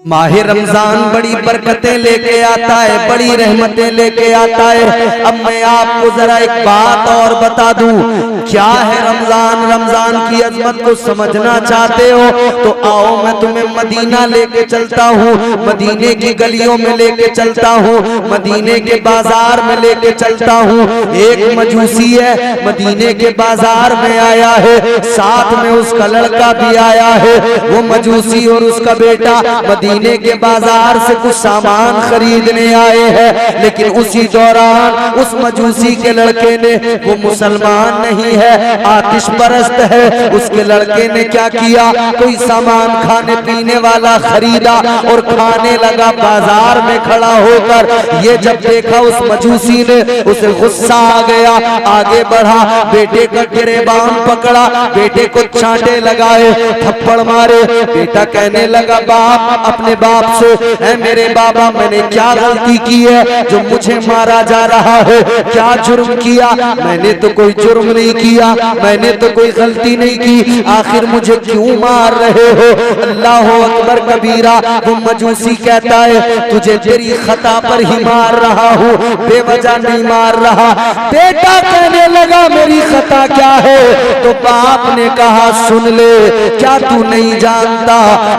माहे रमजान बड़ी बरकतें लेके आता है, बड़ी रहमतें लेके आता है। अब मैं आपको जरा एक बात और बता दूं, क्या है रमजान। रमजान की अजमत को समझना चाहते हो तो आओ मैं तुम्हें मदीना लेके चलता हूँ, मदीने की गलियों में लेके चलता हूँ, मदीने के बाजार में लेके चलता हूँ। एक मजूसी है, मदीने के बाजार में आया है, साथ में उसका लड़का भी आया है। वो मजूसी और उसका बेटा मदीने के बाजार से कुछ सामान खरीदने आए हैं, लेकिन उसी दौरान उस मजूसी के लड़के ने, वो मुसलमान नहीं है, आतिश परस्त है, उसके लड़के ने क्या किया, कोई सामान खाने पीने वाला खरीदा और खाने लगा बाजार में खड़ा होकर। ये जब देखा उस मजूसी ने, उसे गुस्सा आ गया, आगे बढ़ा, बेटे का गिरेबान पकड़ा, बेटे को चांटे लगाए, थप्पड़ मारे। बेटा कहने लगा बाप, अपने बाप से, है मेरे बाबा मैंने क्या गलती की है जो मुझे मारा जा रहा है, क्या जुर्म किया। मैंने तो कोई जुर्म नहीं किया, मैंने तो कोई गलती नहीं की, आखिर मुझे क्यों मार रहे हो। अल्लाह अकबर कबीरा। वो मजूसी कहता है तुझे तेरी खता पर ही मार रहा हूँ, बेवजह नहीं मार रहा। बेटा कहने लगा मेरी खता क्या है, तो बाप ने कहा सुन ले, क्या तू नहीं जानता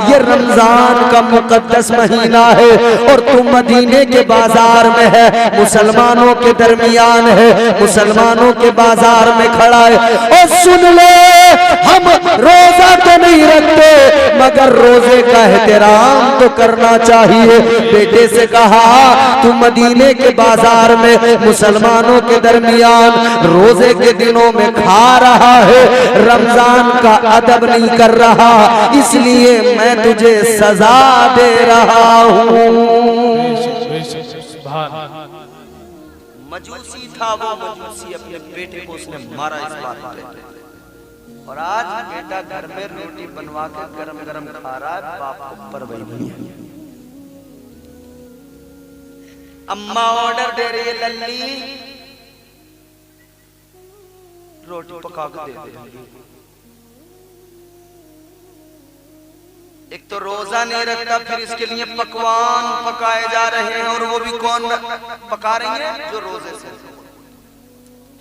ये रमजान का मुकद्दस महीना है और तू मदीने के बाजार में है, मुसलमानों के दरमियान है, मुसलमानों के बाजार में खड़ा है। और सुन ले, हम रोजा तो नहीं रखते मगर रोजे का एहतराम तो करना चाहिए। बेटे से कहा तू मदीने के बाजार में मुसलमानों के दरमियान रोजे के दिनों में खा रहा है, रमजान का अदब नहीं कर रहा, इसलिए मैं तुझे सजा दे रहा हूँ। मजूसी था वो मजूसी, अपने बेटे को उसने मारा इस बात पे। और आज बेटा घर में रोटी बनवा के गरम गरम खा रहा है, बाप को परवाह नहीं है। अम्मा ऑर्डर दे रही है, लल्ली रोटी पका के दे दे। एक तो रोजा नहीं रखता, फिर इसके लिए पकवान पकाए जा रहे हैं, और वो भी कौन पका रही है, जो रोजे से।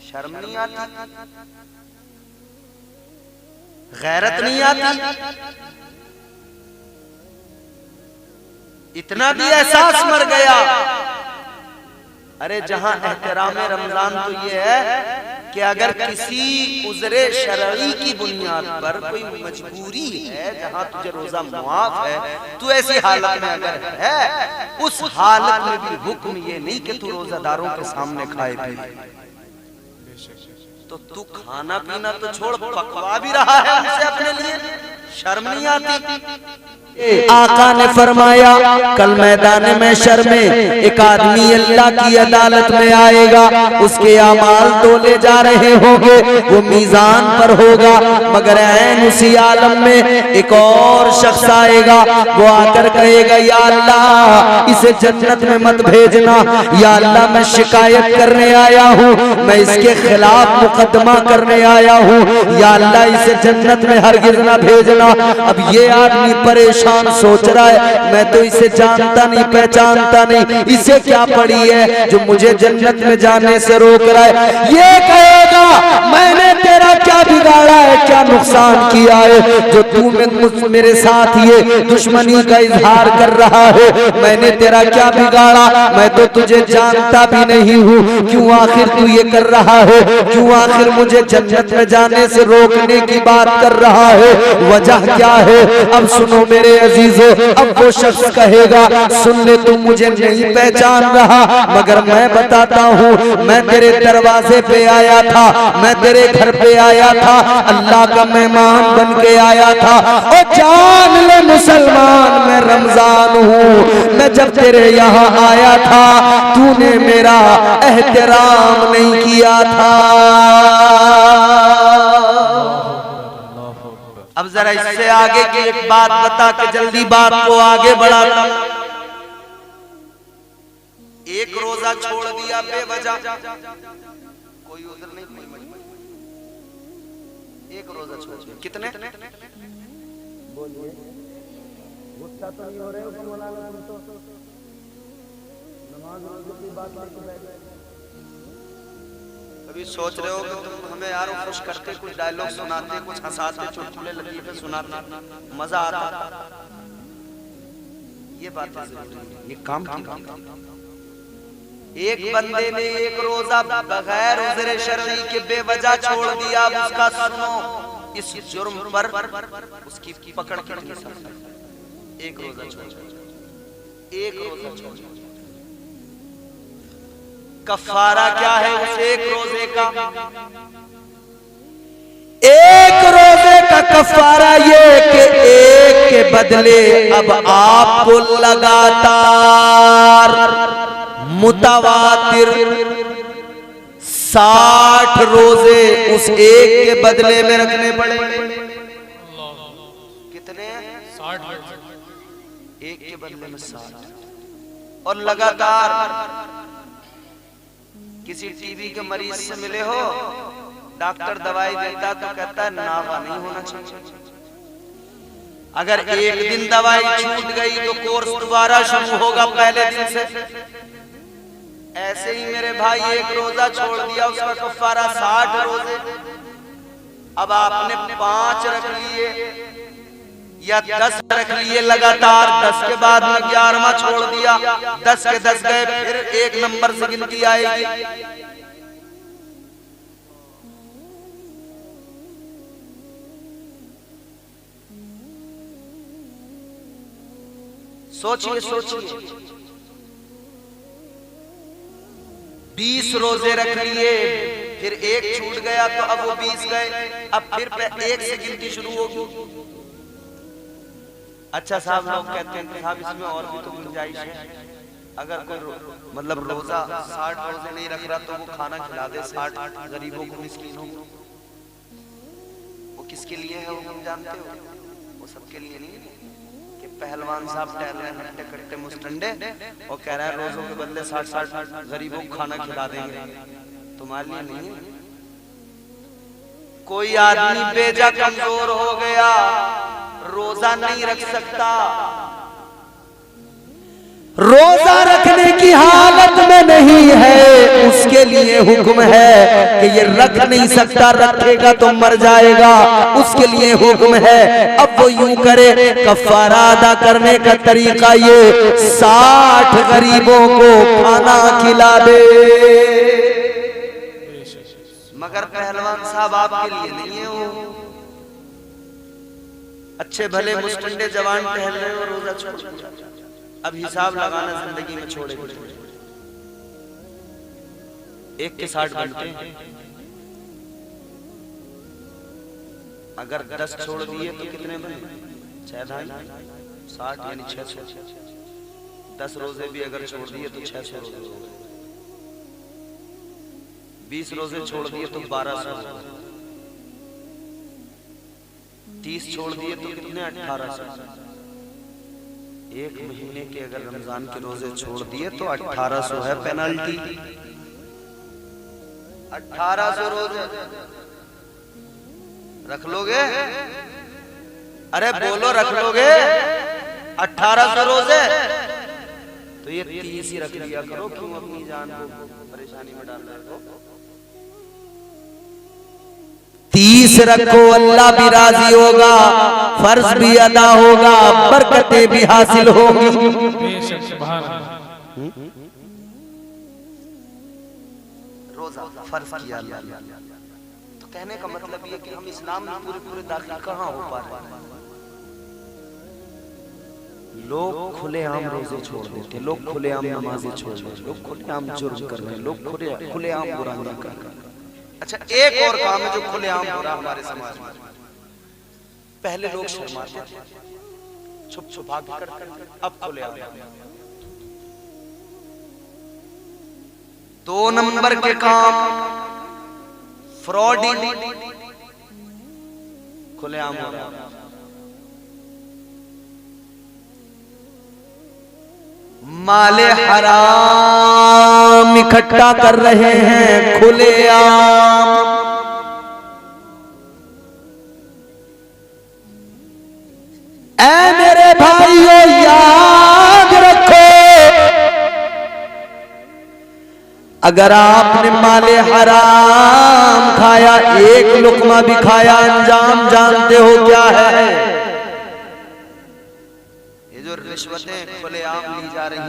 शर्म नहीं आती, गैरत नहीं आती, इतना भी एहसास मर गया। अरे जहां एहतराम रमजान तो ये है कि अगर किसी उज़्रे शरई की बुनियाद पर कोई मजबूरी है, जहां तुझे रोजा मुआफ है, तू ऐसी हालत में अगर है, उस हालत में भी हुक्म ये नहीं कि तू रोजादारों के सामने खाए पिए। तो तू खाना पीना तो छोड़, पकवा भी रहा है उनसे अपने लिए, शर्म नहीं आती। आका ने फरमाया कल मैदान महशर में एक आदमी अल्लाह की अदालत में आएगा, उसके अमाल तोले जा रहे होंगे, वो मीजान पर होगा, मगर ऐन उसी आलम में एक और शख्स आएगा, वो आकर कहेगा या अल्लाह इसे जन्नत में मत भेजना, या अल्लाह मैं शिकायत करने आया हूँ, मैं इसके खिलाफ मुकदमा करने आया हूँ, या अल्लाह इसे जन्नत में हरगिज ना भेजना। अब ये आदमी परेशान सोच रहा है मैं तो इसे जानता नहीं, पहचानता नहीं, इसे क्या पड़ी है जो मुझे जन्नत में जाने से रोक रहा है। ये कहेगा मैंने तेरा क्या बिगाड़ा है, क्या नुकसान किया है जो तू मेरे साथ ये दुश्मनी का इजहार कर रहा है, मैंने तेरा क्या बिगाड़ा, मैं तो तुझे जानता भी नहीं हूँ, क्यों आखिर तू ये कर रहा है, क्यों आखिर मुझे जन्नत में जाने से रोकने की बात कर रहा है, वजह क्या है। अब सुनो मेरे अजीजों, अब वो शख्स कहेगा सुन ले तू मुझे नहीं पहचान रहा, मगर मैं बताता हूँ, मैं तेरे दरवाजे पे आया था, मैं तेरे घर पे आया था, अल्लाह का मेहमान बन के आया था, और जान ले मुसलमान मैं रमजान हूँ, मैं जब तेरे यहाँ आया था तूने मेरा एहतराम नहीं किया था। अब जरा इससे आगे की एक बात बता के जल्दी बात को आगे बढ़ाता। एक रोजा छोड़ दिया बेवजह, कोई उज़्र नहीं, कोई मजबूरी, एक रोजा छोड़ दिया, कितने बोलिए गुस्सा तो नहीं हो रहे हो कि मौलाना तुम तो नमाज रोजे की बात लेके बैठे। कभी सोच रहे हो कि तुम हमें यार खुश करते, कुछ डायलॉग सुनाते, कुछ हंसाते, चुटकुले लतीफे सुनाते, मजा आता। ये बात ये काम की बात। एक बंदे ने एक रोजा बगैर उज़्र शरई के बेवजह छोड़ दिया, अब उसका सुनो इस जुर्म पर उसकी पकड़ कितनी सख्त है। एक रोजा छोड़, एक रोजा छोड़, कफारा क्या है उस एक रोजे का? एक रोजे का कफारा ये कि एक के बदले अब आपको लगातार मुतवातिर 60 रोजे उस एक के बदले में रखने पड़ेंगे। कितने? 60। एक के बदले में 60 और लगातार। किसी टीबी के मरीज से मिले हो, डॉक्टर दवाई देता तो कहता है नावा नहीं होना चाहिए। अगर एक दिन दवाई छूट गई तो कोर्स दोबारा शुरू होगा पहले दिन से। ऐसे ही मेरे भाई एक रोजा छोड़ दिया, उसका कफारा 60 रोजे। अब आपने 5 रख लिए या 10 रख लिए लगातार, 10 के बाद में 11वां छोड़ दिया, 10 के 10 गए, फिर 1 नंबर से गिनती आएगी। सोचिए सोचिए, 20 रोजे रख लिए, फिर 1 छूट गया तो अब वो 20 गए, अब फिर 1 से गिनती शुरू होगी। अच्छा साहब, लोग कहते हैं कि साहब इसमें और भी तो गुंजाइश है। अगर कोई मतलब रोजा 60 रोजे नहीं रख रहा तो वो खाना खिला दे 60 गरीबों को, मिस्कीनों को। वो किसके लिए है वो तुम जानते हो? वो सबके लिए नहीं है कि पहलवान साहब टहल रहे हैं हट्टे कट्टे मुस्टंडे और कह रहा है रोजों के बदले 60 गरीबों को खाना खिला देंगे। तुम्हारे लिए नहीं है। कोई आदमी बेजा कमजोर हो गया, रोजा नहीं रख सकता, रोजा रखने की हालत में नहीं है, उसके लिए हुक्म है कि ये रख नहीं सकता, रखेगा तो मर जाएगा, उसके लिए हुक्म है। अब वो यूं करे, कफारा अदा करने का तरीका ये 60 गरीबों को खाना खिला दे। मगर पहलवान साहब आपके लिए नहीं है वो। अच्छे भले मुस्टंडे जवान टहल रहे हो, रोजा छोड़, अब हिसाब लगाना जिंदगी में छोड़ेंगे। 1 के 60 घंटे, अगर 10 छोड़ दिए तो कितने बने? 6 60 यानी 600। 10 रोजे भी अगर छोड़ दिए तो 600 रोजे हो गए। 20 रोजे छोड़ दिए तो 1200। 30 छोड़ दिए तो कितने? 1800। 1 महीने के अगर रमजान के रोजे छोड़ दिए तो 1800 है पेनल्टी। 1800 रोजे रख लोगे? अरे बोलो, रख लोगे 1800 रोजे? तो ये 30 ही रख लिया करो, क्यों अपनी जान को परेशानी में डाल रहे हो? 30 रखो, अल्लाह भी राजी होगा, फर्ज भी अदा होगा, बरकतें भी हासिल होंगी। रोजा फर्ज किया अल्लाह। तो कहने का मतलब ये कि हम इस्लाम में पूरे दाखिल कहाँ हो पा रहे हैं? लोग खुलेआम रोजे छोड़ देते, लोग खुलेआम नमाजें छोड़ देते, लोग खुलेआम जुर्म कर रहे हैं, लोग खुलेआम बुराइयां कर रहे हैं। अच्छा, एक और काम है जो खुलेआम हो रहा है हमारे समाज में। पहले लोग शर्माते थे, छुप छुपा कर करते, अब खुलेआम। 2 नंबर के काम फ्रॉडिंग खुलेआम हो रहा है। माले हराम इकट्ठा कर रहे हैं खुलेआम। ऐ मेरे भाइयों, अगर आपने माले हराम खाया, एक लुकमा भी खाया, अंजाम जानते हो क्या है? ये जो रिश्वतें खुलेआम ली जा रही हैं।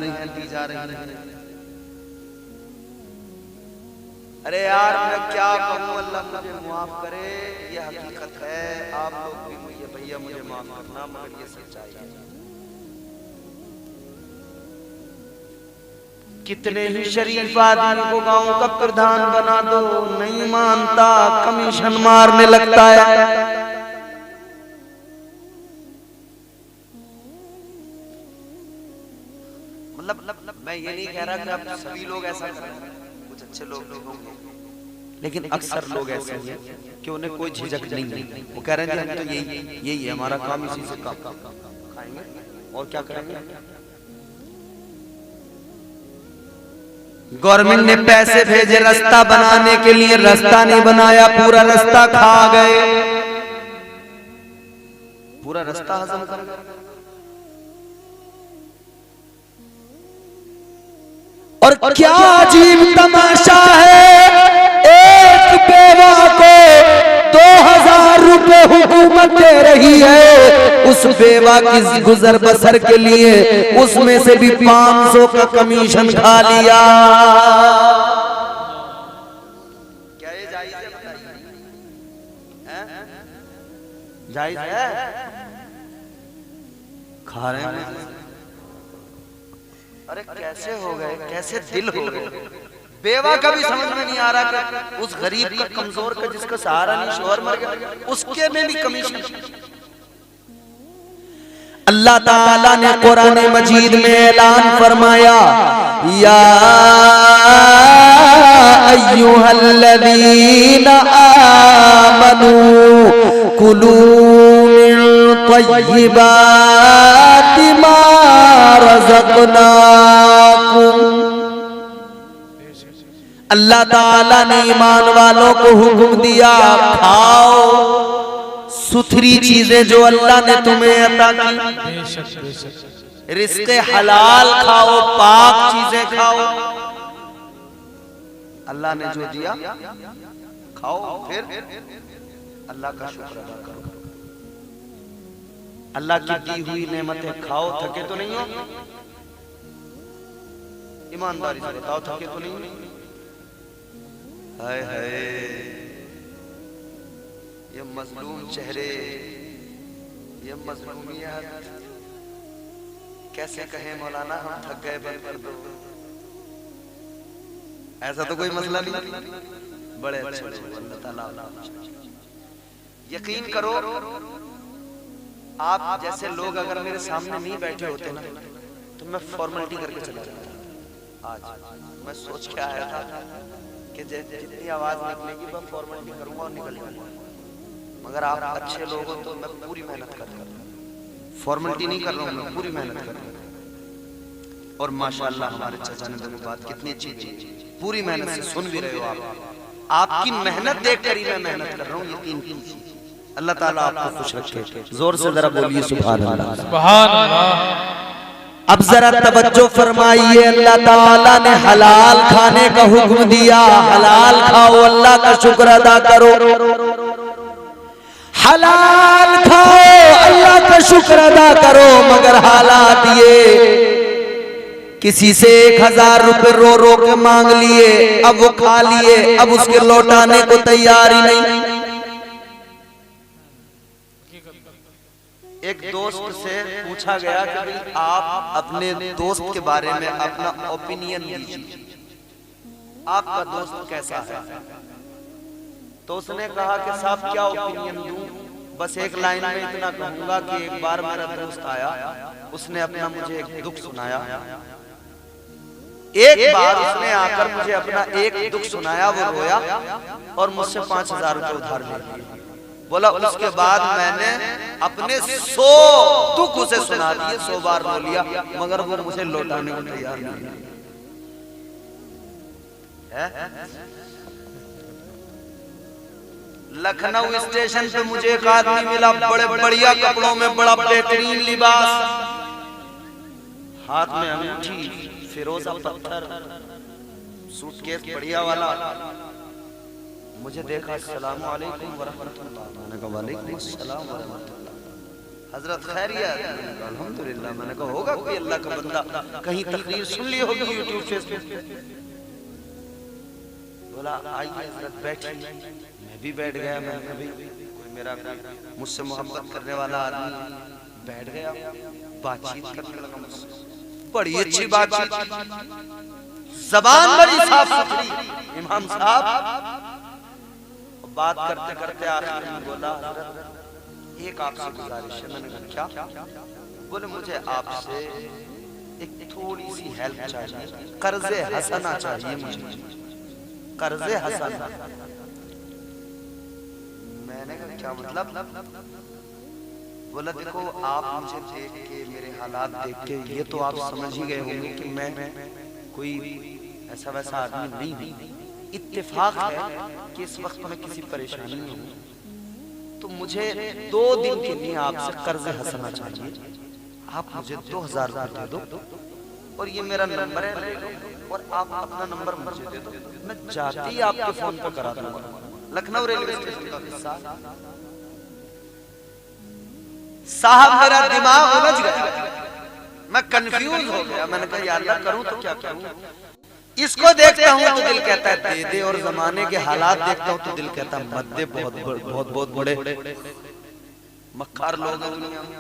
अरे यार मैं क्या कहूँ, अल्लाह मुझे माफ करे, ये हकीकत है। आप लोग भी मुझे भैया मुझे माफ करना, मगर ये सच्चाई है। कितने ही शरीफ आदमी को गांव का प्रधान बना दो, नहीं मानता, कमीशन मारने लगता है। मतलब मैं ये नहीं कह रहा कि आप सभी लोग ऐसा करें, कुछ अच्छे लोग भी होंगे, लेकिन अक्सर लोग ऐसे हैं कि उन्हें कोई झिझक नहीं है। वो कह रहे हैं हम तो यही है हमारा काम, इसी से काम खाएंगे और क्या करेंगे। गवर्नमेंट ने पैसे भेजे रास्ता बनाने के लिए, रास्ता नहीं बनाया, पूरा रास्ता खा गए, पूरा रास्ता हजम कर गए। और क्या अजीब तमाशा है, एक बेवा को 2000 रुपए हुकूमत दे रही है, उस बेवा की गुजर बसर के लिए उसमें से भी 500 का कमीशन खा लिया। क्या ये जायज है? जायज है? खा रहे हैं। अरे कैसे हो गए, कैसे दिल हो गए। बेवा का भी समझ में नहीं आ रहा कि उस गरीब का, कमजोर का, जिसका सहारा नहीं, शोहर मर गया, उसके में भी कमीशन। अल्लाह ताला ने कुरान मजीद में ऐलान फरमाया, या अय्युहल्लज़ीना आमनू कुलू मिन तय्यिबाति मा रज़क़नाकुम। अल्लाह ताला ने ईमान वालों को हुक्म दिया, खाओ सुथरी चीजें जो अल्लाह ने तुम्हें अता की, रिज़्क़े हलाल खाओ, पाक चीजें खाओ। अल्लाह ने जो दिया खाओ, फिर अल्लाह का शुक्र अदा करो। अल्लाह की दी हुई नेमतें खाओ, थके तो नहीं हो? ईमानदारी से बताओ, थके तो नहीं हो? हाय हाय, ये मजलूम चेहरे, ये मजलूमियत, कैसे कहें मौलाना हम थक गए, बंद कर दो। ऐसा तो कोई मसला नहीं। बड़े अच्छे लोग, अल्लाह ताला यकीन करो, आप जैसे लोग अगर मेरे सामने नहीं बैठे होते ना, तो मैं फॉर्मेलिटी करके चला जाता। आज मैं सोच के आया था कि जितनी आवाज निकलेगी मैं फॉर्मेलिटी करूंगा और निकल जाऊंगा, मगर आप अच्छे लोग हो तो मैं पूरी मेहनत कर रहा हूं, फॉर्मेलिटी नहीं कर रहा हूं, मैं पूरी मेहनत कर रहा हूं। और माशाअल्लाह हमारे चाचा ने तो बात कितनी अच्छी की, पूरी मेहनत से सुन भी रहे हो आप। आपकी मेहनत देखकर ही मैं मेहनत कर रहा हूं, यकीन कीजिए। अल्लाह ताला आपको खुश रखे। जोर से जरा बोलिए सुभान अल्लाह, सुभान अल्लाह। अब जरा तवज्जो फरमाइए, अल्लाह ताला ने हलाल खाने का हुक्म दिया, हलाल खाओ, अल्लाह का शुक्र अदा करो। हलाल खाओ, अल्लाह का शुक्र अदा करो, मगर हालात ये, किसी से 1000 रुपए रो रो के मांग लिए, अब वो खा लिए, अब उसके लौटाने को तैयार ही नहीं। एक दोस्त से पूछा गया कि भाई आप अपने दोस्त के बारे में अपना ओपिनियन दीजिए, आपका दोस्त कैसा है? तो उसने कहा कि साहब क्या ओपिनियन दूं, बस एक लाइन में इतना कहूंगा कि एक बार मेरा दोस्त आया, उसने अपना मुझे एक दुख सुनाया। एक बार उसने आकर मुझे अपना एक दुख सुनाया, वो रोया और मुझसे 5000 रुपए उधार ले लिए। बोला उसके बाद मैंने अपने 100 दुख उसे सुना दिए, 100 बार रो लिया, मगर वो मुझे लौटाने को तैयार नहीं है। लखनऊ स्टेशन पे मुझे एक आदमी मिला, बड़े बढ़िया कपड़ों में, बड़ा बेहतरीन लिबास, हाथ में अंगूठी, फिरोजा पत्थर, सूटकेस बढ़िया वाला। मुझे देखा, अस्सलाम वालेकुम व रहमतुल्लाह। मैंने कहा वालेकुम अस्सलाम व रहमतुल्लाह। हजरत खैरियत? अल्हम्दुलिल्लाह। मैंने कहा होगा कोई अल्लाह का बंदा, कहीं तकरीर सुन ली होगी यूट्यूब फेसबुक पे। बोला आइए हजरत बैठिए। मैं भी बैठ गया। मैंने भी कोई मेरा मुझसे मोहब्बत करने वाला आदमी बैठ गया, बातचीत करने लगा मुझसे। बड़ी अच्छी बातचीत, ज़बान बड़ी साफ सुथरी। इमाम साहब बात करते करते आखिर में बोला एक आपसे गुजारिश है। मैंने कहा क्या? बोले मुझे आपसे एक थोड़ी सी हेल्प चाहिए, कर्जे हसना चाहिए मुझे, कर्जे हसना। मैंने कहा क्या मतलब? बोला देखो आप मुझे देख के, मेरे हालात देख के ये तो आप समझ ही गए होंगे कि मैं कोई ऐसा वैसा आदमी नहीं हूँ। इत्तेफाक है कि इस वक्त मैं किसी परेशानी में हूँ, तो मुझे 2 दिन के लिए आपसे कर्ज हंसना चाहिए। आप मुझे 2000 रुपये दे दो और ये मेरा नंबर है, ले लो और आप अपना नंबर मुझे दे दो। मैं जाते ही आपके फोन पे करा दूंगा। लखनऊ रेलवे स्टेशन का किस्सा। साहब मेरा दिमाग उलझ गया, मैं कंफ्यूज हो गया। मैंने कहा यार अल्लाह करूं तो क्या करूं? इसको देखता हूं तो दिल कहता है दे दे, और जमाने के हालात देखता हूं तो दिल कहता है मत दे, बहुत बहुत बड़े मक्कार लोग हैं दुनिया में।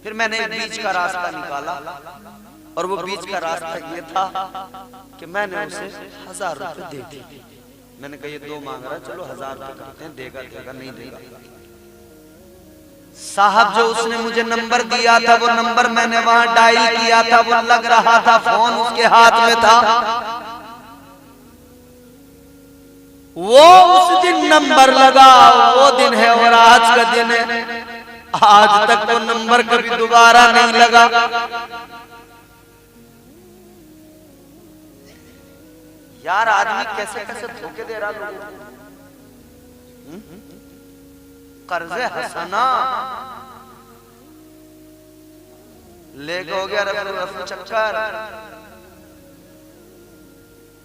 फिर मैंने बीच का रास्ता निकाला, और वो बीच का रास्ता ये था कि मैंने उसे 1000 रुपए दे दिए। मैंने कहा ये 2 मांग रहा, चलो 1000 रुपए करते हैं, देगा देगा नहीं देगा। साहब जो उसने मुझे नंबर दिया था, वो नंबर मैंने वहां डायल किया था, वो लग रहा था, फोन उसके हाथ में था। वो उस दिन नंबर लगा, वो दिन है और आज का दिन है। आज तक वो नंबर कभी दोबारा नहीं लगा। यार आदमी कैसे कैसे धोखे दे रहा लोगों को। कर्जे हसना लेके हो गया रफू चक्कर।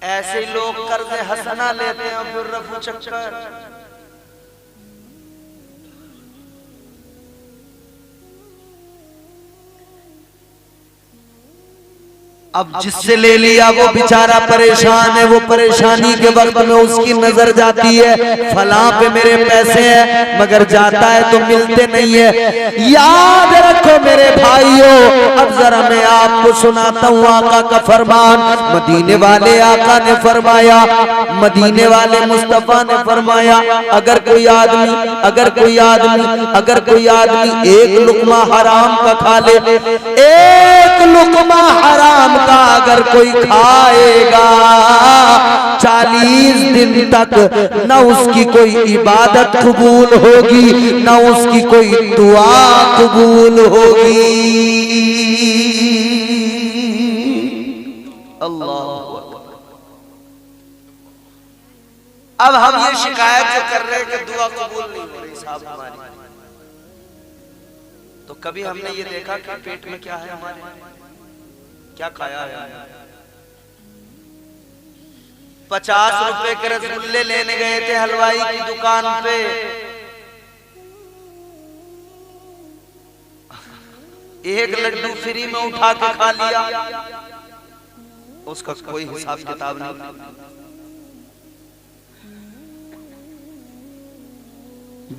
ऐसे ही लोग कर्जे हसना लेते हैं और फिर रफू चक्कर। अब जिससे ले लिया वो बेचारा परेशान है, वो परेशानी के वक्त में उसकी नजर जाती है फलां पे मेरे पैसे हैं, मगर जाता है तो मिलते नहीं है। याद रखो मेरे भाइयों, अब जरा मैं आपको सुनाता हूँ आका का फरमान। मदीने वाले आका ने फरमाया, मदीने वाले मुस्तफा ने फरमाया, अगर कोई आदमी एक लुकमा हराम का खा ले, एक लुकमा हराम का अगर कोई खाएगा, 40 दिन तक न उसकी कोई इबादत कबूल होगी, न उसकी कोई दुआ कबूल होगी। अल्लाह। अब हम ये शिकायत जो कर रहे हैं कि दुआ कबूल नहीं हो रही साहब हमारी, तो कभी हमने ये देखा कि पेट में क्या है हमारे, क्या खाया है? 50 रुपए के रसगुल्ले लेने गए थे हलवाई की दुकान पे, एक लड्डू फ्री में उठा के खा लिया, उसका कोई हिसाब किताब नहीं।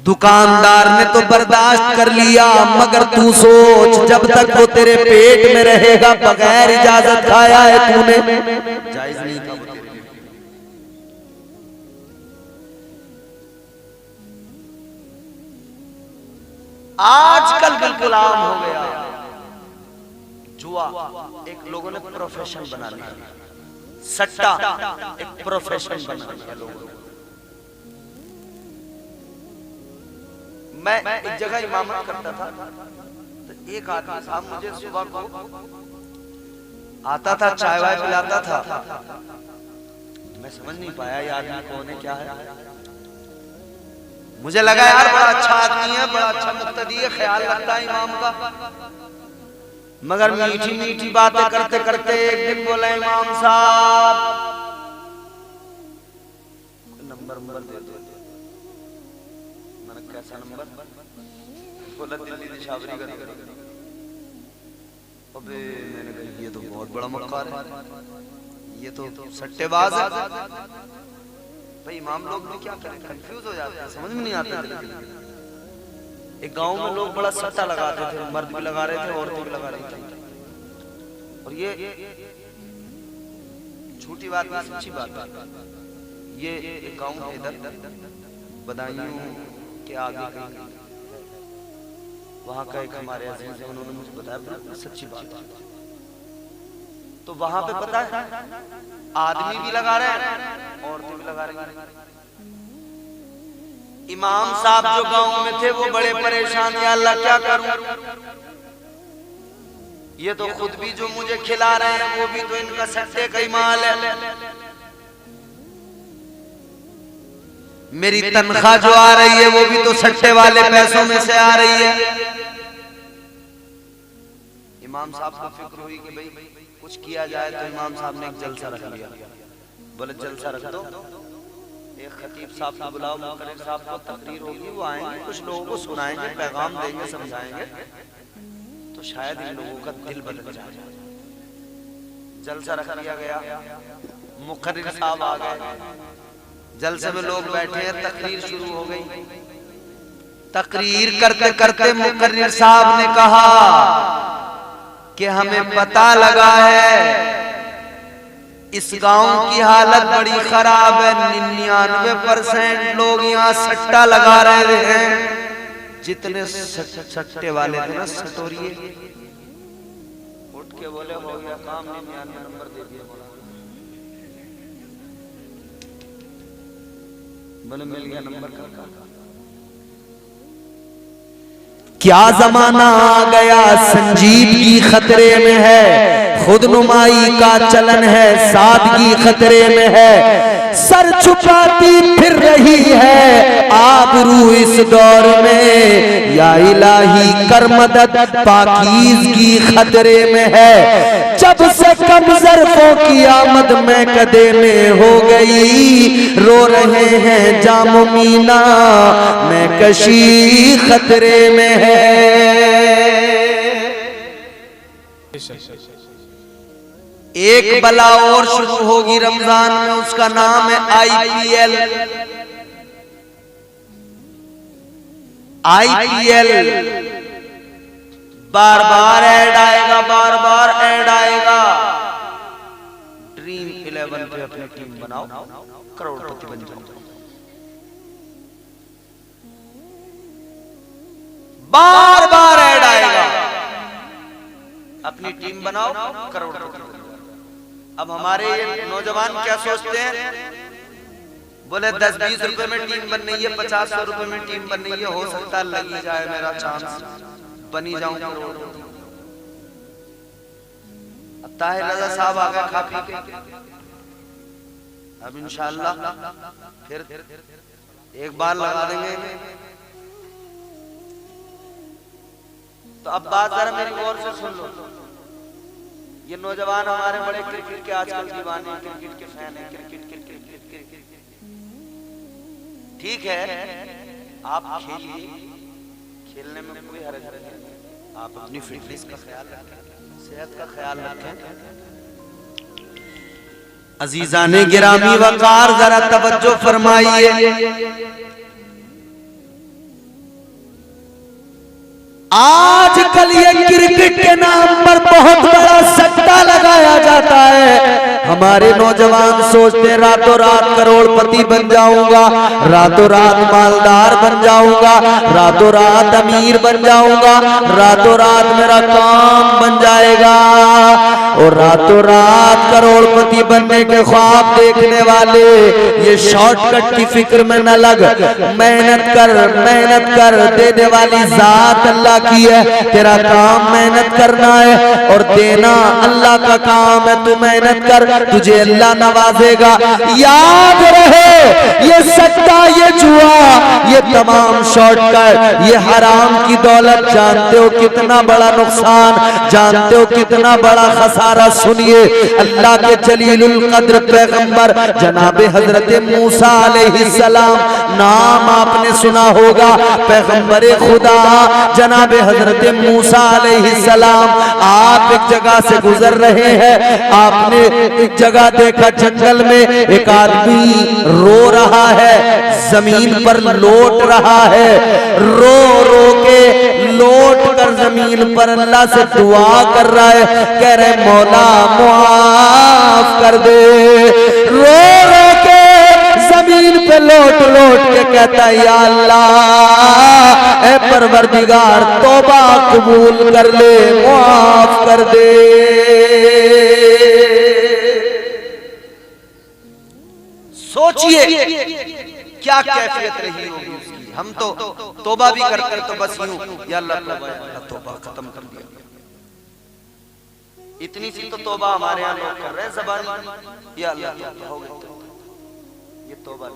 दुकानदार ने तो बर्दाश्त कर लिया, मगर तू सोच जब तक वो तेरे पेट में रहेगा, बगैर इजाजत खाया है तूने, जायज नहीं था वो तेरे लिए। आजकल बिल्कुल आम हो गया जुआ, एक लोगों ने प्रोफेशन बना लिया, सट्टा एक प्रोफेशन बना लिया लोगों ने। मैं एक जगह इमामत करता था, तो एक आदमी साहब मुझे सुबह को आता था, चाय वाय पिलाता था। मैं समझ नहीं पाया ये आदमी कौन है, क्या है। मुझे लगा यार बड़ा अच्छा आदमी है, बड़ा अच्छा मुक्तदी है, ख्याल रखता है इमाम का। मगर मीठी मीठी बातें करते करते एक दिन बोले इमाम साहब नंबर दे दो। मैंने कैसा नंबर? बोला दिल्ली निशावरी का नंबर। अबे मैंने कहा ये तो बहुत बड़ा मक्कार है, ये तो सट्टेबाज है। भाई इमाम लोग भी क्या करें, कंफ्यूज हो जाते हैं, समझ में नहीं आता। एक गांव में लोग बड़ा सट्टा लगाते थे, मर्द भी लगा रहे थे, औरतें भी लगा रही थी। और ये झूठी बात नहीं, सच्ची बात है। ये एक गांव है इधर बदायूं के आगे कहीं, वहां का एक हमारे अजीज है, उन्होंने मुझे बताया, सच्ची बात है। तो वहां पे पता है आदमी भी लगा रहे हैं, औरतें भी लगा रही हैं। इमाम साहब जो गांव में थे वो बड़े परेशान, या अल्लाह क्या करूं, ये तो खुद भी जो मुझे खिला रहे हैं वो भी तो इनका सट्टे का ही माल है। मेरी तनख्वाह जो आ रही है वो भी तो सट्टे वाले पैसों में से आ रही है। इमाम साहब को फिक्र हुई कि भाई कुछ किया जाए, तो इमाम साहब ने एक जलसा रख लिया। बोले जलसा रख दो, एक खतीब साहब को बुलाओ, मुकर्रिर साहब को तकरीर होगी, वो आएंगे, कुछ लोगों को सुनाएंगे, पैगाम देंगे, समझाएंगे, तो शायद इन लोगों का दिल बदल जाए। जलसा रख लिया गया, मुकर्रिर साहब आ गए, जलसे में लोग बैठे हैं, तकरीर शुरू हो गई। तकरीर करते करते मुकर्रिर साहब ने कहा कि हमें पता लगा है इस गांव की हालत बड़ी खराब है, 99% लोग यहाँ सट्टा लगा रहे हैं। जितने सट्टे वाले थे ना, सटोरिए, उठ के बोले हो गया काम, 99 नंबर दे दिया। बोले मिल गया नंबर का। क्या जमाना आ गया, संजीदगी खतरे में है, खुदनुमाई का चलन है, सादगी खतरे में है, सर छुपाती फिर रही है आबरू इस दौर में, या इलाही कर मदद पाकीज़गी खतरे में है। जब से कम ज़र्फ़ों की आमद में कदे में हो गई, रो रहे हैं जाम मीना में कशी खतरे में है। एक बला और शुरू होगी रमजान में, उसका नाम है IPL। बार बार ऐड आएगा, बार बार ऐड आएगा। ड्रीम 11 पे अपनी टीम बनाओ, करोड़पति बन जाओ। बार बार ऐड आएगा, अपनी टीम बनाओ, करोड़पति। अब हमारे नौजवान क्या सोचते हैं, बोले 10-20 रुपए में टीम बन रही है, 50-100 रुपए में टीम बन रही है, हो सकता है लगी जाए मेरा चांस, बनी जाऊं। अब ताहिर रज़ा साहब आ गए खा पी के, अब इंशाअल्लाह फिर एक बार लगा देंगे। तो अब बात जरा मेरी गौर से सुन लो। ये नौजवान हमारे बड़े क्रिकेट के आजकल दीवाने हैं, क्रिकेट के फैन हैं, क्रिकेट। ठीक है, आप खेलिए, खेलने में कोई हर्ज नहीं, आप अपनी फिटनेस का ख्याल रखें, सेहत का ख्याल रखें। अजीजाने गिरामी वकार, जरा तवज्जो फरमाइए। आजकल ये क्रिकेट के नाम पर बहुत बड़ा सट्टा लगाया जाता है। हमारे नौजवान सोचते रातों रात करोड़पति बन जाऊंगा, रातों रात मालदार बन जाऊंगा, रातों रात अमीर बन जाऊंगा, रातों रात मेरा काम बन जाएगा। और रातों रात करोड़पति बनने के ख्वाब देखने वाले, ये शॉर्टकट की फिक्र में न लग, मेहनत कर, देने वाली जात अल्लाह की है, तेरा काम मेहनत करना है और देना अल्लाह का काम है। तू मेहनत कर, तुझे अल्लाह नवाजेगा। याद रहे, ये सट्टा, ये जुआ, ये तमाम शॉर्टकट, ये हराम की दौलत, जानते हो कितना बड़ा नुकसान, जानते हो कितना बड़ा खसारा। सुनिए, अल्लाह के जलीलुल कद्र पैगंबर जनाब हजरत मूसा अलैहिस्सलाम, नाम आपने सुना होगा, पैगंबरे खुदा जनाब हजरत मूसा अलैहिस्सलाम। आप एक जगह से गुजर रहे हैं, आपने एक जगह देखा जंगल में एक आदमी रो रहा है, जमीन पर लौट रहा है, रो रो के लौट कर जमीन पर अल्लाह से दुआ कर रहा है, कह रहे मौला माफ कर दे। रो रो के जमीन पे लौट लौट के कहता है या अल्लाह, ऐ परवरदिगार, तौबा कबूल कर ले, माफ कर दे। सोचिए क्या कैफियत रही होगी उसकी। हम तो तौबा भी करते तो बस यूं, या अल्लाह तौबा खत्म कर दिया। इतनी सी तो तौबा हमारे यहाँ लोग कर रहे हैं ज़बानी, या अल्लाह हो गई। ये तौबा,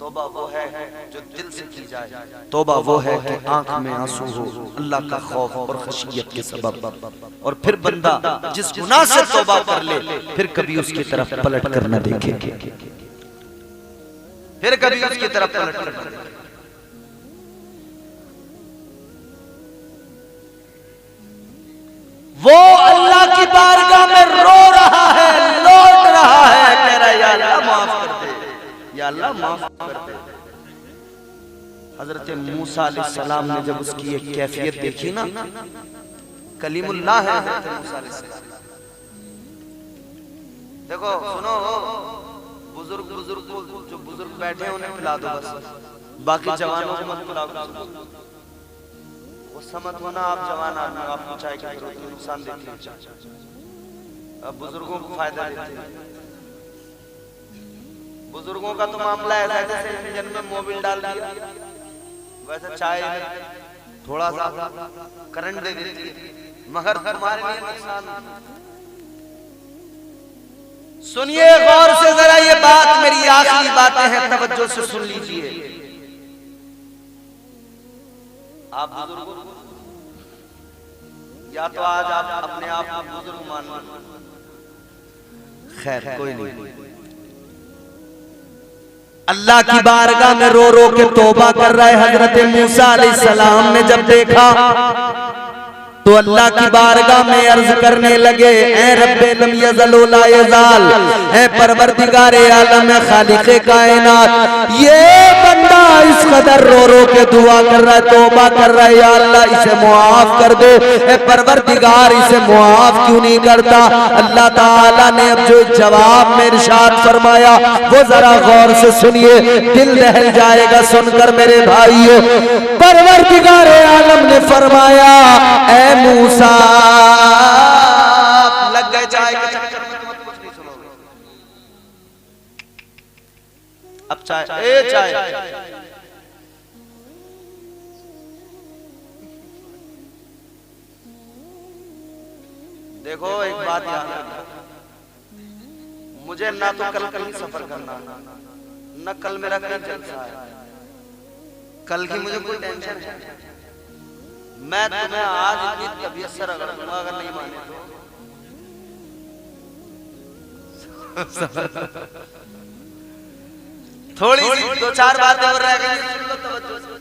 तौबा वो है जो दिल से की जाए, तौबा वो है कि आंख में आंसू हो अल्लाह का खौफ और खशियत के सबब, और फिर बंदा जिस गुनाह से तौबा कर ले फिर कभी उसकी तरफ पलट कर न देखे, फिर कभी उसकी तरफ पलट कर न देखे। वो अल्लाह की बारगाह में रो रहा है, लौट रहा है, कह रहा है या अल्लाह माफ कर दे, या अल्लाह माफ कर दे। हजरत मूसा अलैहिस्सलाम ने जब उसकी एक कैफियत देखी ना, कलीमुल्लाह है हजरत मूसा अलैहिस्सलाम। देखो सुनो, बुजुर्ग जो बुजुर्ग बैठे हैं उन्हें खिला दो बस, बाकी जवानों को मत खिलाओ। वो समझ होना, आप जवान आदमी, आपको चाय की जरूरत है, नुकसान देती है, अब बुजुर्गों को फायदा देते हैं। बुजुर्गों का तो मामला है जैसे इंजन में मोबिल डाल दिया, वैसे चाय थोड़ा सा करंट दे देती है, मगर तुम्हारे लिए नुकसान। सुनिए गौर से जरा, ये बात मेरी आखिरी बातें हैं, तवज्जो से सुन लीजिए। आप बुजुर्ग, या तो आज आप अपने आप को बुजुर्ग मान लो, खैर कोई नहीं। अल्लाह की बारगाह में रो रो के तौबा कर रहा है हजरत मूसा अलैहिस्सलाम ने जब देखा तो अल्लाह की बारगाह में अर्ज करने लगे, ऐ रब्बे लम यज़ल व ला यज़ाल, ऐ परवरदिगारे आलम, खालिक़े कायनात, ये बंदा इस कदर रो रो के दुआ कर रहा है, तौबा कर रहा है, या अल्लाह इसे मुआफ कर दे। ऐ परवरदिगार, इसे मुआफ क्यों नहीं करता? अल्लाह ताला ने अब जो जवाब में इरशाद फरमाया वो जरा गौर से सुनिए, दिल दहल जाएगा सुनकर मेरे भाइयों। परवरदिगारे आलम ने फरमाया, ऐ मूसा, लग गए चाय के चक्कर में, तुम कुछ नहीं सुनोगे। अब चाय, ए चाय, देखो एक बात याद रखना, मुझे ना तो कल कहीं सफर करना, न कल मेरा कहीं जलसा है, कल की मुझे कोई टेंशन है। मैं तुम्हें आज इतनी तबीयत से रगड़ दूंगा, अगर नहीं माने तो थोड़ी सी दो चार बातें और रह गई, सुन लो तवज्जो से।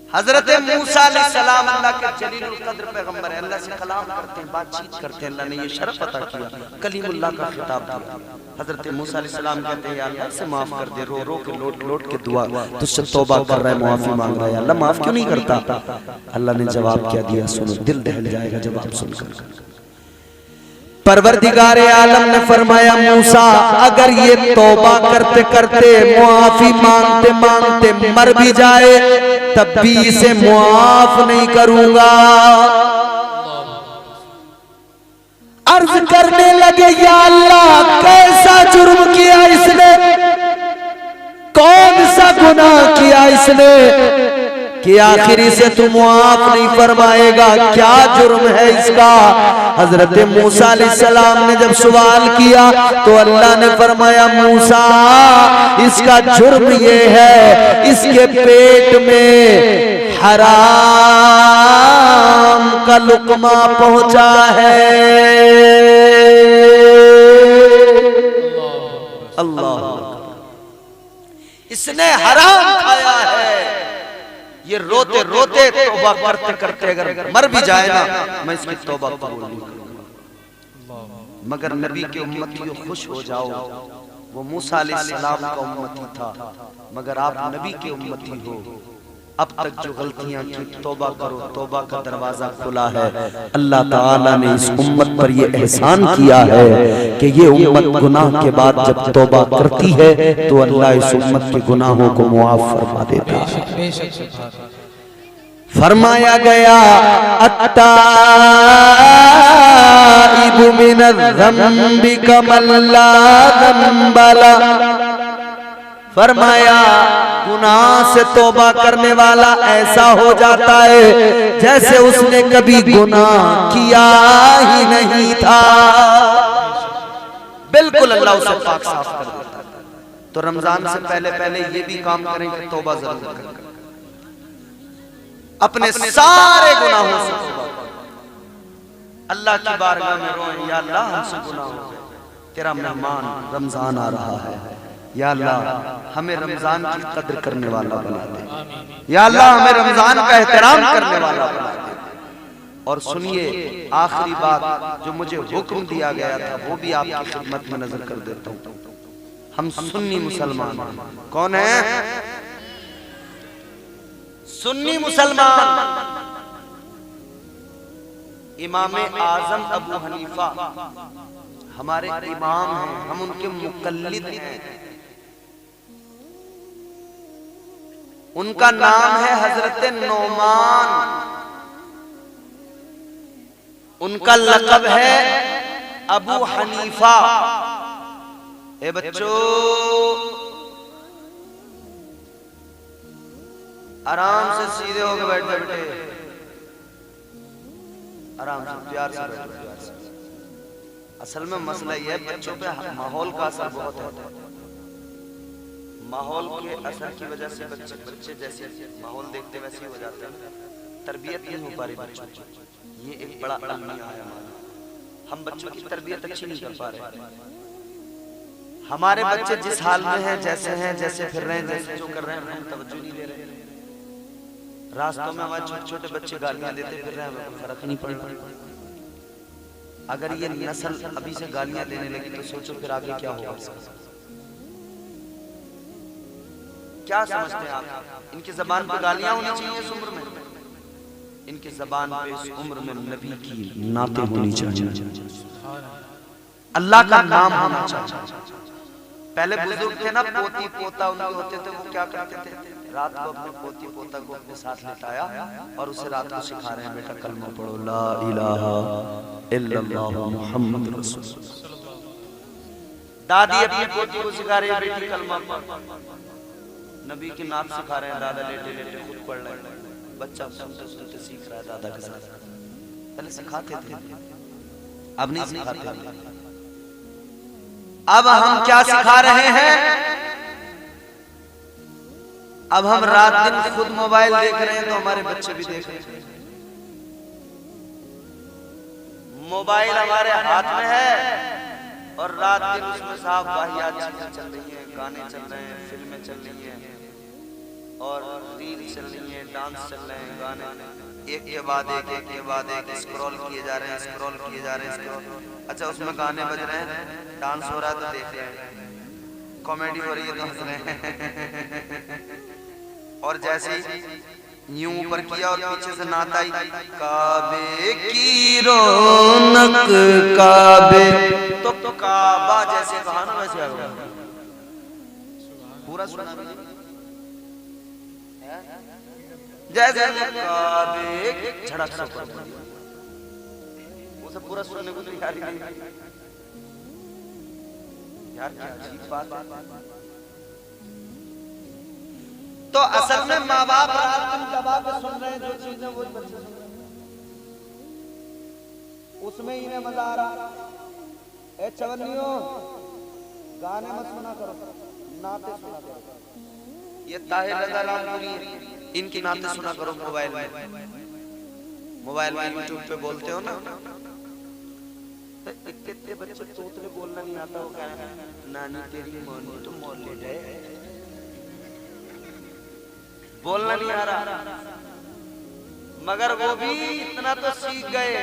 हजरत मूसा अलैहिस्सलाम अल्लाह के जलीलुल कद्र पैगंबर है, अल्लाह से कलाम करते हैं, बातचीत करते हैं, अल्लाह ने ये शरफ अता किया, कलीमुल्लाह का खिताब दिया। हजरत मूसा अलैहिस्सलाम कहते हैं, या अल्लाह से माफ कर दे, रो रो के लोट लोट के दुआ, तुझसे तौबा कर रहा है, माफी मांग रहा है, अल्लाह माफ क्यों नहीं करता? अल्लाह ने जवाब क्या दिया सुनो, दिल दहल जाएगा जवाब सुनकर। परवरदिगारे आलम ने फरमाया, मूसा अगर ये तौबा करते करते, मुआफी मांगते मांगते मर भी जाए तब भी इसे मुआफ नहीं करूंगा। करने लगे, या अल्लाह कैसा जुर्म किया इसने, कौन सा गुनाह किया इसने कि आखिर इसे तू मुआफ नहीं फरमाएगा, क्या जुर्म है इसका। हजरत मूसा अलैहिस्सलाम ने जब सवाल किया तो अल्लाह ने फरमाया, मूसा इसका जुर्म ये है, इसके पेट में हराम का लुकमा पहुंचा है। अल्लाह, इसने हराम खाया है। ये रोते रोते तौबा करते करते अगर मर भी जाए ना, मैं इसकी तौबा कबूल नहीं करूंगा। मगर नबी के उम्मतियों खुश हो जाओ, वो मूसा अलैहिस्सलाम का उम्मती था, मगर आप नबी के उम्मती हो। अब तक जो गलतियां की, तौबा करो, तौबा का दरवाजा खुला है। अल्लाह ताला ने इस उम्मत पर ये एहसान किया है कि ये उम्मत गुनाह के बाद जब तौबा करती है तो अल्लाह इस उम्मत के गुनाहों को मुआफ फरमा देता है। फरमाया गया, अत्ताइबु मिनज़्ज़म्बि कमन ला ज़म्ब लह। फरमाया, गुनाह से तौबा करने वाला ऐसा हो जाता है जैसे उसने कभी गुनाह किया ही नहीं था। बिल्कुल अल्लाह उसे पाक साफ कर देता है। तो रमजान से पहले पहले ये भी काम करें कि तौबा जरूर करें, अपने सारे गुनाहों से तौबा करें, अल्लाह की बारगाह में रोएं, या अल्लाह हमसे गुनाह हो गए, तेरा मेहमान रमजान आ रहा है, या अल्लाह हमें रमजान की कद्र करने वाला बना दे, या अल्लाह हमें रमजान का एहतराम करने वाला बना दे। और सुनिए, आखिरी बात जो मुझे हुक्म दिया गया था वो भी आपकी खिदमत में नजर कर देता हूँ। हम सुन्नी मुसलमान, कौन है सुन्नी मुसलमान? इमाम आजम अबू हनीफा हमारे इमाम हैं, हम उनके मुकल्लिद हैं। उनका नाम है हजरत नौमान, उनका लक़ब है अबू हनीफा। ए बच्चों, आराम से सीधे होकर बैठ जाओ बेटे, आराम से, प्यार से बैठो, प्यार से। असल में मसला यह है, बच्चों पे माहौल का असर बहुत है। माहौल के असर की वजह से बच्चे जैसे माहौल देखते वैसे हो जाते हैं, तरबियत नहीं हो पा रही बच्चों की। ये एक बड़ा अलमिया है हमारा। हम बच्चों की तरबियत अच्छी नहीं कर पा रहे। हमारे बच्चे जिस हाल में हैं, जैसे फिर रहे हैं, जैसे जो कर रहे हैं, हम तवज्जो नहीं दे रहे। रास्तों में हमारे छोटे छोटे बच्चे गालियां देते फिर रहे हैं, हमें फर्क नहीं पड़ रहा। अगर ये नस्ल अभी से गालियां देने लगी तो सोचो फिर आगे क्या होगा। क्या समझते हैं आप? इनकी जबान पे गालियां होनी चाहिए इस उम्र में, इनकी जबान पे इस उम्र में नबी की नाते होनी चाहिए, अल्लाह का नाम होना चाहिए। पहले बुजुर्ग थे ना, पोती पोता उनके होते थे, वो क्या करते थे, रात को अपने पोती पोता को अपने साथ लेटाया और उसे रात को सिखा रहे हैं, बेटा कलमा पढ़ो, ला इलाहा इल्लल्लाह मुहम्मद रसूलुल्लाह। दादी अपनी पोती को सिखा रही है, बेटी कलमा पढ़। नबी की नात सिखा रहे हैं, दादा लेटे लेटे खुद पढ़ रहे हैं, बच्चा सुनते सुनते सीख रहा है दादा के साथ। पहले सिखाते थे, अब नहीं सिखाते। अब हम क्या सिखा रहे हैं? अब हम रात दिन खुद मोबाइल देख रहे हैं तो हमारे बच्चे भी देख रहे हैं। मोबाइल हमारे हाथ में है और रात दिन उसमें साफ वाहियात चीजें चल रही हैं, गाने चल रहे हैं, फिल्में चल रही हैं और रील चल रही है, डांस चल रहे हैं, गाने एक के बाद एक स्क्रॉल किए जा रहे हैं। अच्छा, उसमें गाने बज रहे हैं, डांस हो रहा है तो देख रहे हैं, कॉमेडी हो रही है तो हंस रहे हैं। और जैसे यूं ऊपर किया और पीछे से नात आई, काबे की रौनक काबे, तो काबा जैसे कहा ना वैसे आ गया। पूरा सुना जैसे काबे झड़क से उसे पूरा सुनने को तैयार नहीं। यार क्या अजीब बात है। तो असल में माँ बाप रात दिन दबा के सुन रहे हैं जो चीजें, वो बच्चे सुन रहे हैं, उसमें इन्हें मजा आ रहा। ए चवन्नियों, गाने मत सुना करो, नाते सुना करो। ये ताहिर रज़ा रामपुरी, इनकी नाते सुना करो मोबाइल में। मोबाइल में यूट्यूब पे बोलते हो ना, तो इतने बच्चे तोतले बोलना नहीं आता, वो कह रहे हैं नानी तेरी मोनी तो मौलिद है, बोलना नहीं आ रहा। मगर वो भी इतना तो सीख गए।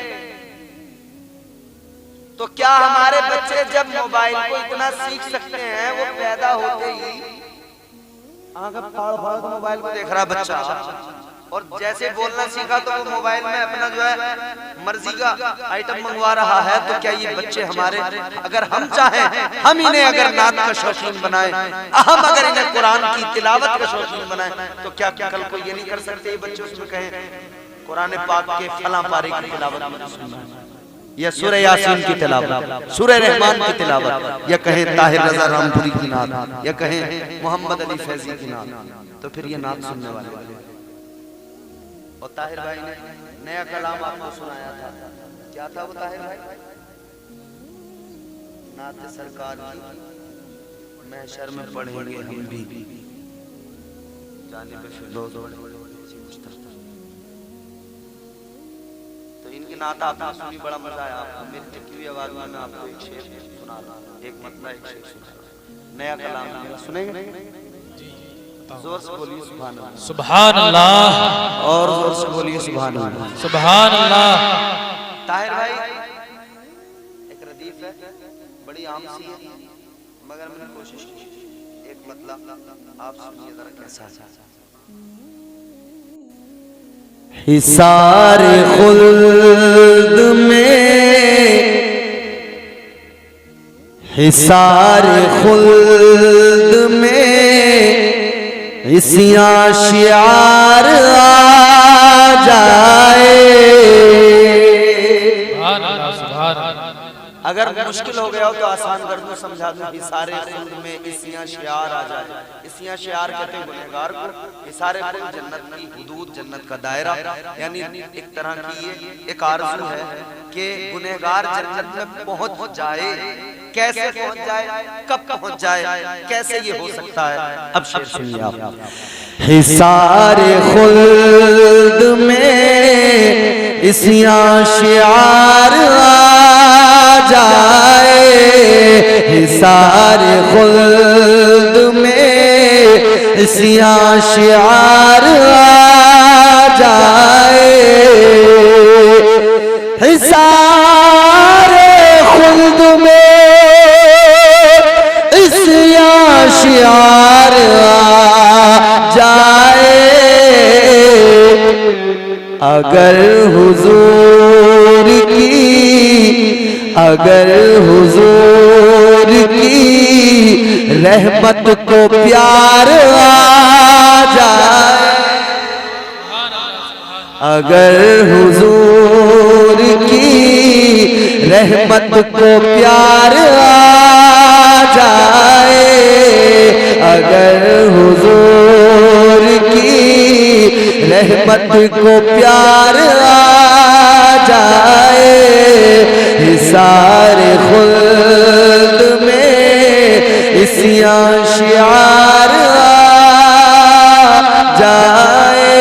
तो क्या हमारे बच्चे जब मोबाइल को इतना सीख सकते हैं, वो पैदा होते ही आंखें फाड़ फाड़ के मोबाइल को देख रहा बच्चा, और जैसे बोलना सीखा तो वो मोबाइल में अपना जो है मर्जी का आइटम मंगवा रहा है। तो क्या ये बच्चे हमारे, अगर हम चाहें, हम इन्हें अगर नात का शौकीन बनाएं, हम अगर इन्हें कुरान की तिलावत का शौकीन बनाएं, तो क्या कल को ये नहीं कर सकते ये बच्चे उसमें कहें कुरान पाक के फलां पारे की तिलावत मुझे सुनना है, या सूरह यासीन की तिलावत, सूरह रहमान की तिलावत, या कहें ताहिर रज़ा रामपुरी की नात, या कहें मोहम्मद अली फैजी की नात, तो फिर ये नात सुनने वाले। और ताहिर भाई ने नया कलाम आपको सुनाया था, क्या था वो ताहिर भाई? नात सरकार की महशर में पढ़ेंगे हम भी, जाने पे फिरदौस तो इनकी नात आपने सुनी, बड़ा मजा आया आपको। मेरी चुकी हुई आवाज में मैं आपको एक शेर सुना रहा हूं, एक मतलब एक शेर सुना रहा हूं, नया कलाम सुनेंगे? जोर से बोलिए सुभान अल्लाह, सुभान अल्लाह, और जोर से बोलिए सुभान अल्लाह, सुभान अल्लाह। ताहिर भाई एक रदीफ है, बड़ी आम सी है, मगर मैंने कोशिश की एक मतलब आप सुनिए जरा कैसा है। हिसार खुल्द में, हिसार खुल्द में इसियां शियार आ जाए। अगर मुश्किल हो गया हो तो आसान कर दूं, समझा दूं। हिसारे खुल्द में इसियां शियार आ जाए। इसियां शियार कहते हैं गुनहगार को, हिसारे खुल्द जन्नत की हुदूद, जन्नत का दायरा, यानी एक तरह की ये एक आरज़ू है कि गुनहगार जन्नत में पहुंच जाए। कैसे पहुंच जाए, कब पहुंच जाए, कैसे ये हो सकता है? अब शेर सुनिए आप। हिसार खुल्द में इसियां शियार आ जाए। हिसार खुल्द में इसियां शियार आ जाए। हिसार खुल्द में इसियां शियार आ जाए। अगर हुजूर की, अगर हुजूर की रहमत को प्यार आ जाए। अगर हुजूर की रहमत को प्यार आ जाए। अगर हुजूर की रहमत को प्यार आ जाए। हिसार खुल्द में इसियां शियार आ जाए।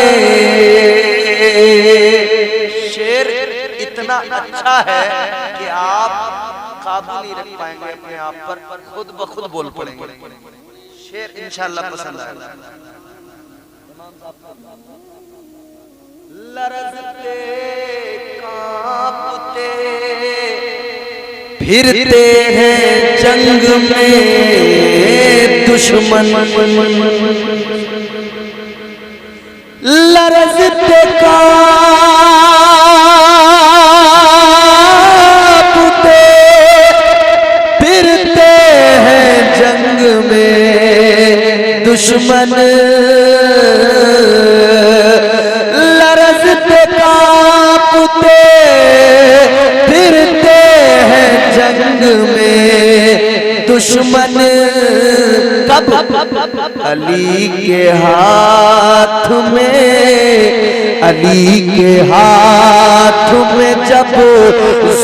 शेर इतना अच्छा है कि आप काबू नहीं रख पाएंगे अपने आप पर, खुद ब खुद बोल पड़ेंगे। शेर इंशाअल्लाह पसंद आएगा। लरज़ते कांपते फिरते हैं जंग में दुश्मन। लरज़ते कांपते फिरते हैं जंग में दुश्मन। लरज़ते कांपते फिर दुश्मन कब अली के हाथ में, अली के हाथ में जब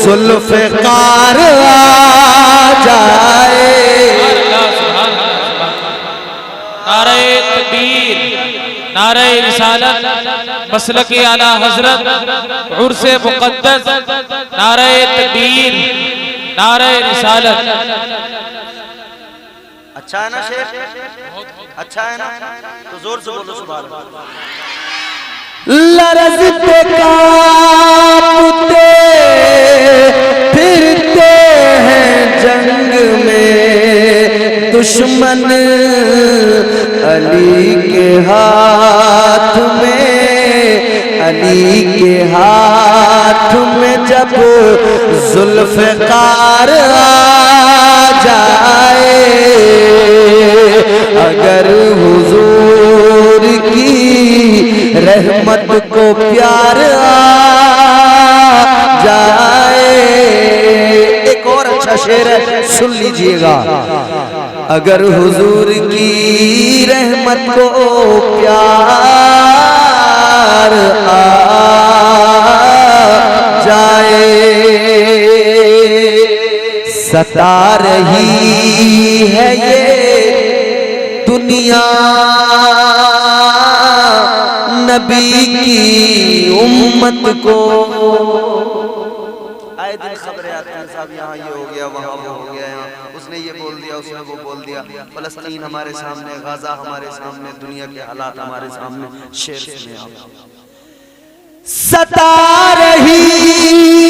जुल्फ़िकार आ जाए। नारे तकबीर, नारे रिसालत, मसलक आला हजरत, उर्से मुक़द्दस, नारे तकबीर, नारे रिसालत। अच्छा है ना शेर? अच्छा है ना? तो जोर से बोलो सुभान अल्लाह। लरज़ते कांपते फिरते हैं जंग में दुश्मन, अली के हाथ में, अली के हाथ में जब जुल्फ़िकार आ जाए। अगर हुजूर की रहमत को प्यार आ जाए। एक और अच्छा शेर है, सुन लीजिएगा। अगर हुजूर की रहमत को प्यार आ जाए। सता रही है ये दुनिया नबी की उम्मत को। आए दिन खबरें आती हैं साहब, यहाँ ये हो गया, वहाँ वो हो गया, यहाँ उसने ये बोल दिया, उसने वो बोल दिया। फलस्तीन हमारे सामने, गाजा हमारे सामने, दुनिया के हालात हमारे सामने। शेर सुने आप। सता रही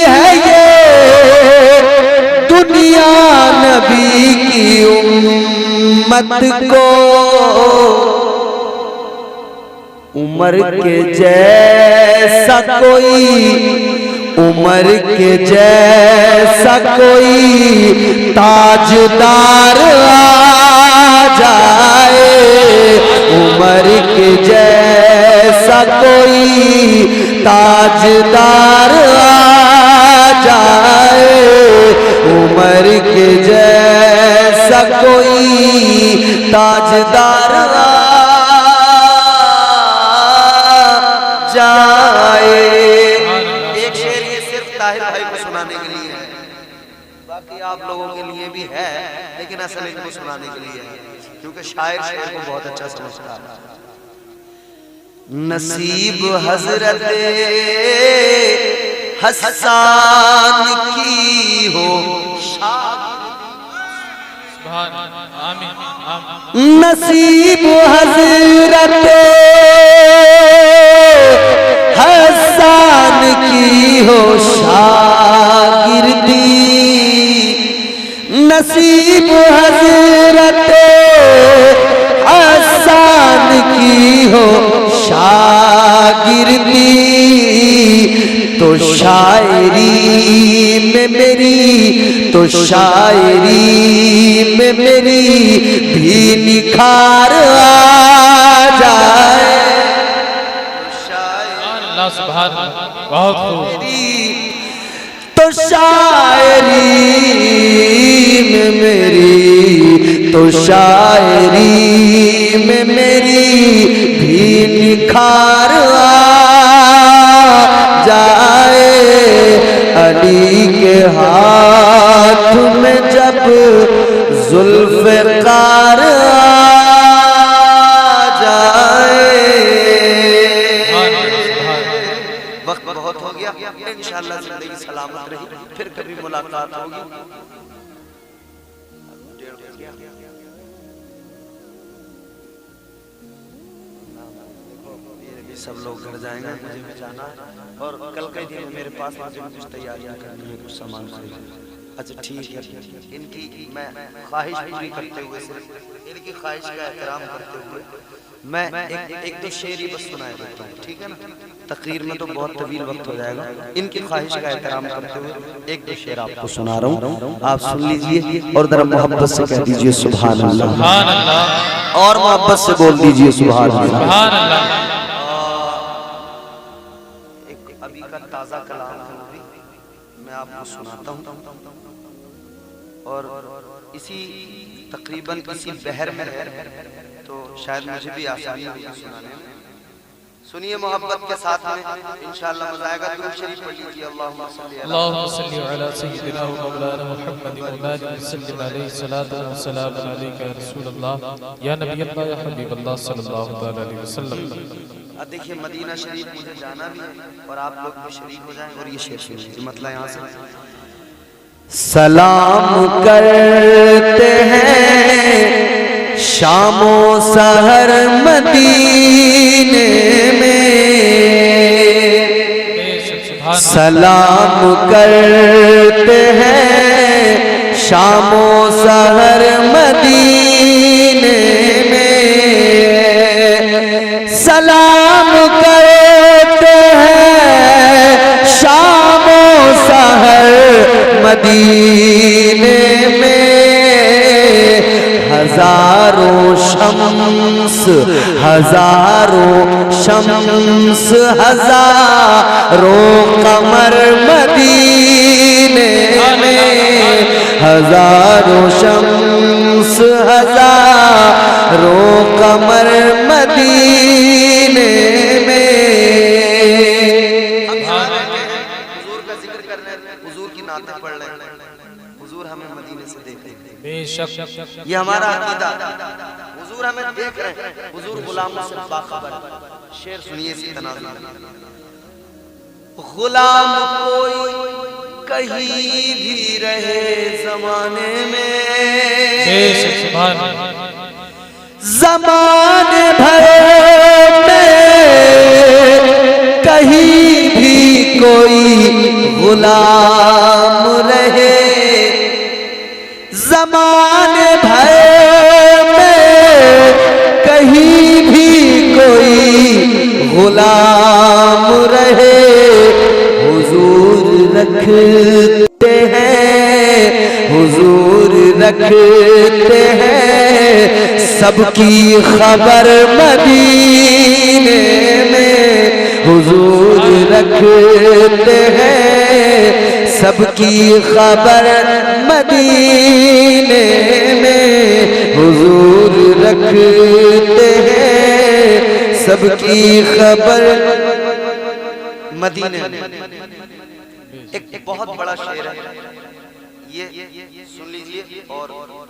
है ये दुनिया नबी की उम्मत को। उमर के जैसा कोई, उमर के जैसा कोई ताजदार आ जाए। उमर के जैसा कोई ताजदार आ जाए। उमर के जैसा कोई ताजदार आ जाए। एक शेर ये सिर्फ ताहिर भाई को सुनाने के लिए है, बाकी आप लोगों के लिए भी है, लेकिन असल इनको सुनाने के लिए है, क्योंकि शायर शेर को बहुत अच्छा समझता है। नसीब हजरत हसन की हो नसीब हजरत हसन की हो शागिर्दी। नसीब हजरत हसन की हो शागिर्दी। तो शायरी में मेरी, तो शायरी में मेरी भी निखार आ जाए। अल्लाह सुभान अल्लाह, बहुत खूब। तो शायरी में मेरी, तो शायरी में मेरी भी निखार आ जाए। अली के हाथ में जब जुल्फ़िकार आ जाए। वक्त बहुत हो गया, इंशाअल्लाह जिंदगी सलामत रही, फिर कभी मुलाकात होगी। सब लोग घर जाएंगे, मुझे भी जाना है, और कल के दिन मेरे पास मुझे कुछ तैयारियां करनी है, कुछ सामान खरीदना। अच्छा ठीक है, इनकी मैं ख्वाहिश पूरी करते हुए, सिर्फ इनकी ख्वाहिश का एहतराम करते हुए मैं एक दो शेर ही बस सुनाए देता हूँ, ठीक है ना? तकरीर में तो बहुत तवील वक्त हो जाएगा। इनकी ख्वाहिश का एहतराम करते हुए एक दो शेर आपको सुना रहा हूँ, आप सुन लीजिए और जरा मोहब्बत से कह दीजिए सुभान अल्लाह, सुभान अल्लाह, और मोहब्बत से बोल दीजिए सुभान अल्लाह। सुभान अल्लाह। अभी का ताज़ा कलाम मैं आपको सुनाता हूँ, और इसी तकरीबन इसी बहर में है, तो शायद मुझे भी आसानी होगी सुनाने में। सुनिए मोहब्बत के साथ में, इंशाअल्लाह मजा आएगा। दुरूद शरीफ पढ़ लीजिए। अल्लाहुम्मा सल्ली अला सय्यिदिना व मौलाना मुहम्मद व आलिहि वसल्लम अलैहि सलातु व सलाम अलैका या रसूलल्लाह या नबी अल्लाह या हबीब अल्लाह सल्लल्लाहु तआला अलैहि वसल्लम। देखिए मदीना शरीफ मुझे जाना भी है और आप लोग भी शरीक हो जाएं। और ये शेर सुनिए, मतलब यहाँ से सलाम करते हैं शामो सहर मदीने में, सलाम करते हैं शामो सहर मदीने में, सलाम करते हैं शामो सहर मदीने में, हजारों शम्स हजारों कमर मदीने में, हजारों शम्स हजारों कमर मदीने में। हुजूर का जिक्र कर रहे हैं, हुजूर की नातें पढ़ रहे हैं, हुजूर हमें मदीने से देख रहे हैं। बेशक ये हमारा अकीदा, हुजूर हमें देख रहे हैं, हुजूर गुलामों से बाखबर। शेर सुनिए इसी तनाज़ुर में। गुलाम कोई कहीं भी रहे जमाने में, बेशक सुभान ज़माने भर में कहीं भी कोई गुलाम रहे, ज़माने भर में कहीं भी कोई गुलाम रहे, हुजूर रखते हैं सबकी खबर मदीने में, हुजूर रखते हैं सबकी खबर मदीने में, हुजूर रखते हैं सबकी खबर मदीने में। एक बहुत बड़ा शेर है, ये सुन लीजिए और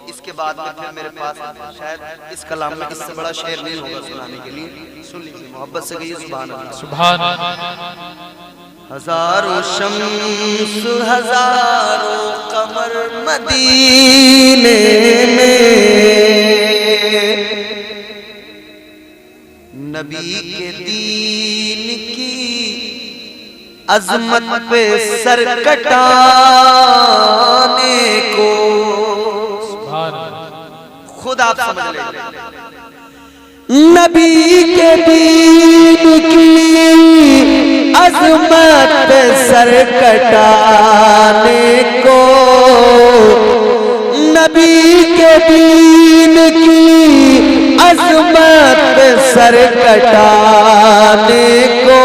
इसके बाद में फिर मेरे पास शायद इस कलाम में इससे बड़ा शेर नहीं होगा सुनाने के लिए। सुन लीजिए, मोहब्बत से कहिए सुभान अल्लाह। सुभान हजारों शम्स हजारों कमर मदीने में, नबी के दीन की अजमत पे सर कटाने को, खुद आप समझ लें, नबी के दीन की अजमत पे सर कटाने को, नबी के दीन की अजमत पे सर कटाने को,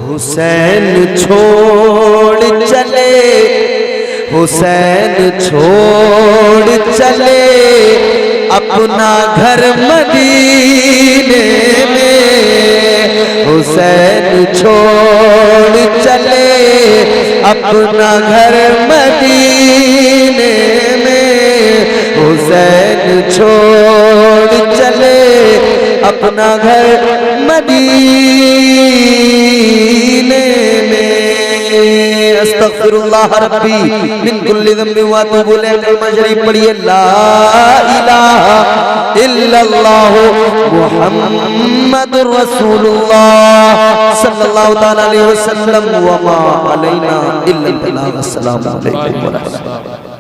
हुसैन छोड़ चले, हुसैन छोड़ चले अपना घर मदीने में, हुसैन छोड़ चले अपना घर मदीने में, हुसैन छोड़ चले अपना घर मदीने में। अस्तगफिरुल्लाह रब्बी मिन कुल्ली ज़ंबिन व अतूबु इलैह। कलमा शरीफ पढ़िए, ला इलाहा इल्लल्लाह मुहम्मदुर रसूलुल्लाह सल्लल्लाहु तआला अलैहि वसल्लम व मा अलैना इल्लल बलाग। अस्सलामु अलैकुम व रहमतुल्लाह।